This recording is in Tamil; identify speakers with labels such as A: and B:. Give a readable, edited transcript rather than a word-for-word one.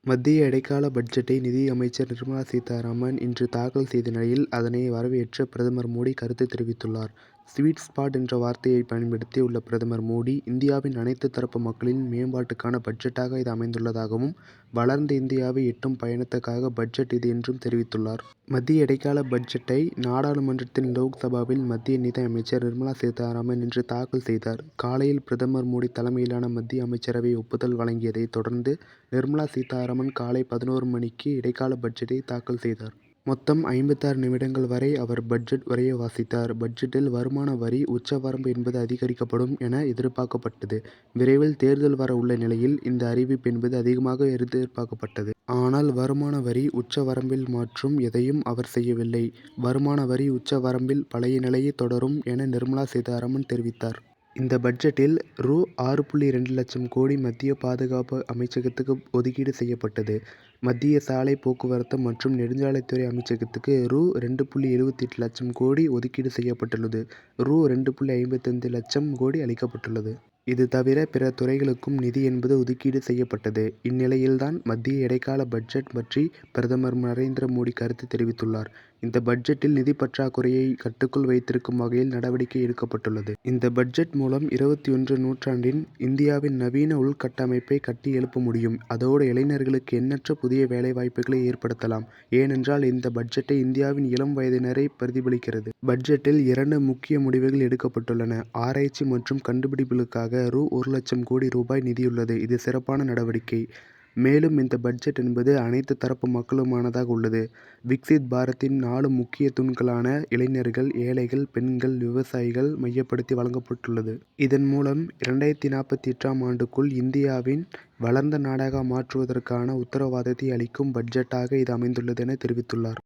A: மத்திய இடைக்கால பட்ஜெட்டை நிதி அமைச்சர் நிர்மலா சீதாராமன் இன்று தாக்கல் செய்த நிலையில் அதனை வரவேற்று பிரதமர் மோடி கருத்து தெரிவித்துள்ளார். ஸ்வீட் ஸ்பாட் என்ற வார்த்தையை பயன்படுத்தி உள்ள பிரதமர் மோடி, இந்தியாவின் அனைத்து தரப்பு மக்களின் மேம்பாட்டுக்கான பட்ஜெட்டாக இது அமைந்துள்ளதாகவும், வளர்ந்த இந்தியாவை எட்டும் பயணத்துக்காக பட்ஜெட் இது என்றும் தெரிவித்துள்ளார். மத்திய இடைக்கால பட்ஜெட்டை நாடாளுமன்றத்தின் லோக்சபாவில் மத்திய நிதி அமைச்சர் நிர்மலா சீதாராமன் இன்று தாக்கல் செய்தார். காலையில் பிரதமர் மோடி தலைமையிலான மத்திய அமைச்சரவை ஒப்புதல் வழங்கியதை தொடர்ந்து நிர்மலா சீதாராமன் காலை 11 மணிக்கு இடைக்கால பட்ஜெட்டை தாக்கல் செய்தார். மொத்தம் 56 நிமிடங்கள் வரை அவர் பட்ஜெட் உரையை வாசித்தார். பட்ஜெட்டில் வருமான வரி உச்சவரம்பு என்பது அதிகரிக்கப்படும் என எதிர்பார்க்கப்பட்டது. விரைவில் தேர்தல் வர உள்ள நிலையில் இந்த அறிவிப்பு என்பது அதிகமாக எதிர்பார்க்கப்பட்டது. ஆனால் வருமான வரி உச்சவரம்பில் மாற்றும் எதையும் அவர் செய்யவில்லை. வருமான வரி உச்சவரம்பில் பழைய நிலையே தொடரும் என நிர்மலா சீதாராமன் தெரிவித்தார். இந்த பட்ஜெட்டில் ரூ.6.2 லட்சம் கோடி மத்திய பாதுகாப்பு அமைச்சகத்துக்கு ஒதுக்கீடு செய்யப்பட்டது. மத்திய சாலை போக்குவரத்து மற்றும் நெடுஞ்சாலைத்துறை அமைச்சகத்துக்கு ரூ.2.78 லட்சம் கோடி ஒதுக்கீடு செய்யப்பட்டுள்ளது. ரூ.2.55 லட்சம் கோடி அளிக்கப்பட்டுள்ளது. இது தவிர பிற துறைகளுக்கும் நிதி என்பது ஒதுக்கீடு செய்யப்பட்டது. இந்நிலையில்தான் மத்திய இடைக்கால பட்ஜெட் பற்றி பிரதமர் நரேந்திர மோடி கருத்து தெரிவித்துள்ளார். இந்த பட்ஜெட்டில் நிதி பற்றாக்குறையை கட்டுக்குள் வைத்திருக்கும் வகையில் நடவடிக்கை எடுக்கப்பட்டுள்ளது. இந்த பட்ஜெட் மூலம் 21 நூற்றாண்டின் இந்தியாவின் நவீன உள்கட்டமைப்பை கட்டி எழுப்ப முடியும். அதோடு இளைஞர்களுக்கு எண்ணற்ற புதிய வேலைவாய்ப்புகளை ஏற்படுத்தலாம். ஏனென்றால் இந்த பட்ஜெட்டை இந்தியாவின் இளம் வயதினரை பிரதிபலிக்கிறது. பட்ஜெட்டில் 2 முக்கிய முடிவுகள் எடுக்கப்பட்டுள்ளன. ஆராய்ச்சி மற்றும் கண்டுபிடிப்புகளுக்காக ரூ.1 லட்சம் கோடி ரூபாய் நிதியுள்ளது. இது சிறப்பான நடவடிக்கை. மேலும் இந்த பட்ஜெட் என்பது அனைத்து தரப்பு மக்களுமானதாக உள்ளது. விக்சித் பாரத்தின் 4 முக்கிய தூண்களான இளைஞர்கள், ஏழைகள், பெண்கள், விவசாயிகள் மையப்படுத்தி வழங்கப்பட்டுள்ளது. இதன் மூலம் 2048ஆம் ஆண்டுக்குள் இந்தியாவின் வளர்ந்த நாடாக மாற்றுவதற்கான உத்தரவாதத்தை அளிக்கும் பட்ஜெட்டாக இது அமைந்துள்ளது என தெரிவித்துள்ளார்.